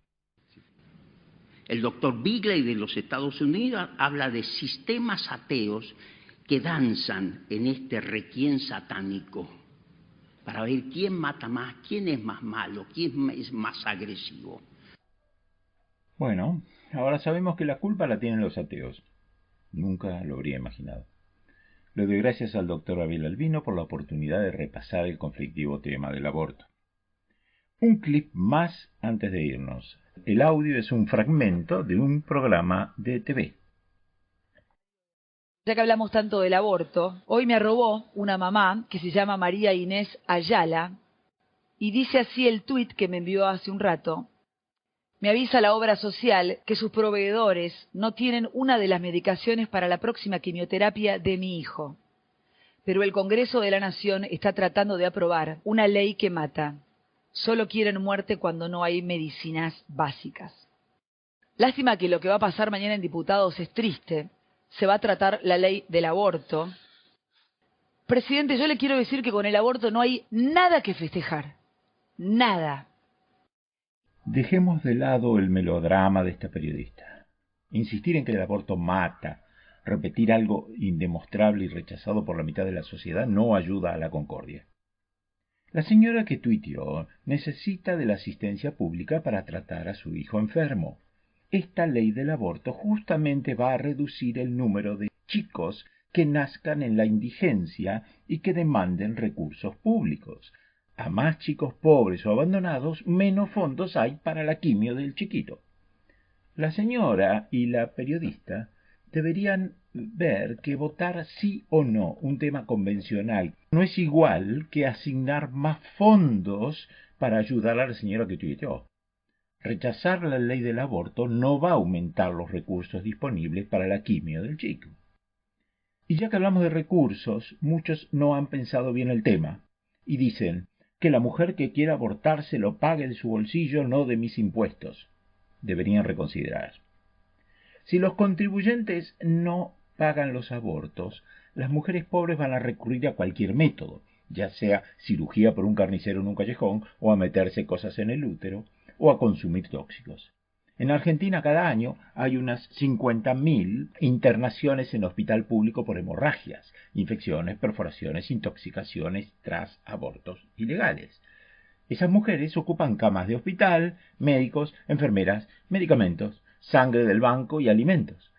El doctor Bigley de los Estados Unidos habla de sistemas ateos que danzan en este requiem satánico para ver quién mata más, quién es más malo, quién es más agresivo. Bueno, ahora sabemos que la culpa la tienen los ateos. Nunca lo habría imaginado. Le doy gracias al doctor Abel Albino por la oportunidad de repasar el conflictivo tema del aborto. Un clip más antes de irnos. El audio es un fragmento de un programa de TV. Ya que hablamos tanto del aborto, hoy me arrobó una mamá que se llama María Inés Ayala y dice así el tuit que me envió hace un rato. Me avisa la obra social que sus proveedores no tienen una de las medicaciones para la próxima quimioterapia de mi hijo. pero el Congreso de la Nación está tratando de aprobar una ley que mata. Solo quieren muerte cuando no hay medicinas básicas. Lástima que lo que va a pasar mañana en diputados es triste. Se va a tratar la ley del aborto. Presidente, yo le quiero decir que con el aborto no hay nada que festejar. Nada. Dejemos de lado el melodrama de esta periodista. Insistir en que el aborto mata, repetir algo indemostrable y rechazado por la mitad de la sociedad no ayuda a la concordia. La señora que tuiteó necesita de la asistencia pública para tratar a su hijo enfermo. Esta ley del aborto justamente va a reducir el número de chicos que nazcan en la indigencia y que demanden recursos públicos. A más chicos pobres o abandonados, menos fondos hay para la quimio del chiquito. La señora y la periodista deberían ver que votar sí o no un tema convencional no es igual que asignar más fondos para ayudar a la señora que tuiteó. Rechazar la ley del aborto no va a aumentar los recursos disponibles para la quimio del chico. Y ya que hablamos de recursos, muchos no han pensado bien el tema y dicen que la mujer que quiera abortarse lo pague de su bolsillo, no de mis impuestos. Deberían reconsiderar. Si los contribuyentes no pagan los abortos, las mujeres pobres van a recurrir a cualquier método, ya sea cirugía por un carnicero en un callejón, o a meterse cosas en el útero, o a consumir tóxicos. En Argentina cada año hay unas 50.000 internaciones en hospital público por hemorragias, infecciones, perforaciones, intoxicaciones tras abortos ilegales. Esas mujeres ocupan camas de hospital, médicos, enfermeras, medicamentos, sangre del banco y alimentos,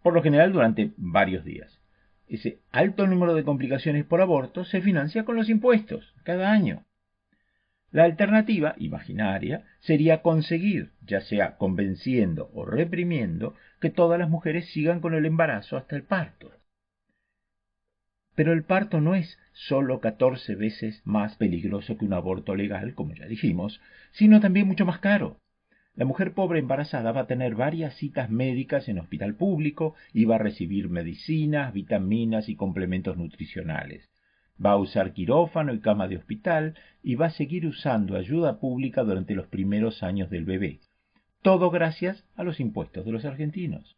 por lo general durante varios días. Ese alto número de complicaciones por aborto se financia con los impuestos cada año. La alternativa, imaginaria, sería conseguir, ya sea convenciendo o reprimiendo, que todas las mujeres sigan con el embarazo hasta el parto. Pero el parto no es solo 14 veces más peligroso que un aborto legal, como ya dijimos, sino también mucho más caro. La mujer pobre embarazada va a tener varias citas médicas en hospital público y va a recibir medicinas, vitaminas y complementos nutricionales. Va a usar quirófano y cama de hospital y va a seguir usando ayuda pública durante los primeros años del bebé. Todo gracias a los impuestos de los argentinos.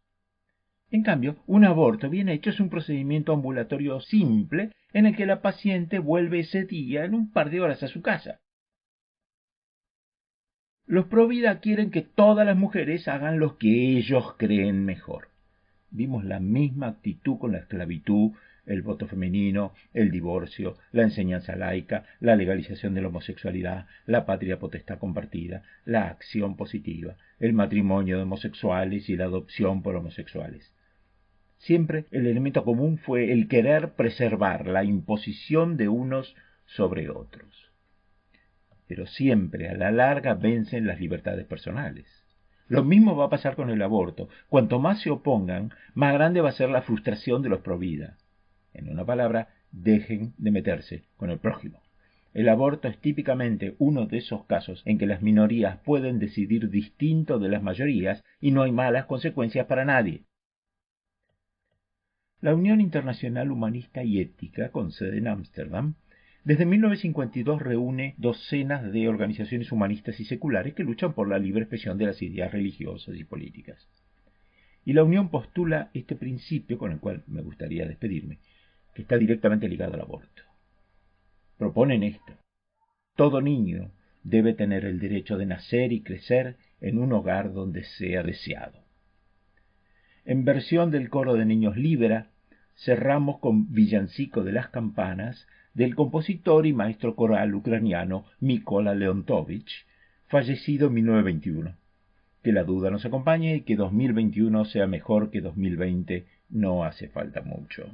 En cambio, un aborto bien hecho es un procedimiento ambulatorio simple en el que la paciente vuelve ese día en un par de horas a su casa. Los provida quieren que todas las mujeres hagan lo que ellos creen mejor. Vimos la misma actitud con la esclavitud, el voto femenino, el divorcio, la enseñanza laica, la legalización de la homosexualidad, la patria potestad compartida, la acción positiva, el matrimonio de homosexuales y la adopción por homosexuales. Siempre el elemento común fue el querer preservar la imposición de unos sobre otros. Pero siempre a la larga vencen las libertades personales. Lo mismo va a pasar con el aborto. Cuanto más se opongan, más grande va a ser la frustración de los provida. En una palabra, dejen de meterse con el prójimo. El aborto es típicamente uno de esos casos en que las minorías pueden decidir distinto de las mayorías y no hay malas consecuencias para nadie. La Unión Internacional Humanista y Ética, con sede en Ámsterdam, desde 1952 reúne docenas de organizaciones humanistas y seculares que luchan por la libre expresión de las ideas religiosas y políticas. Y la Unión postula este principio con el cual me gustaría despedirme, que está directamente ligado al aborto. Proponen esto: todo niño debe tener el derecho de nacer y crecer en un hogar donde sea deseado. En versión del coro de Niños Libera, cerramos con Villancico de las Campanas del compositor y maestro coral ucraniano Mykola Leontovich, fallecido en 1921. Que la duda nos acompañe y que 2021 sea mejor que 2020, no hace falta mucho.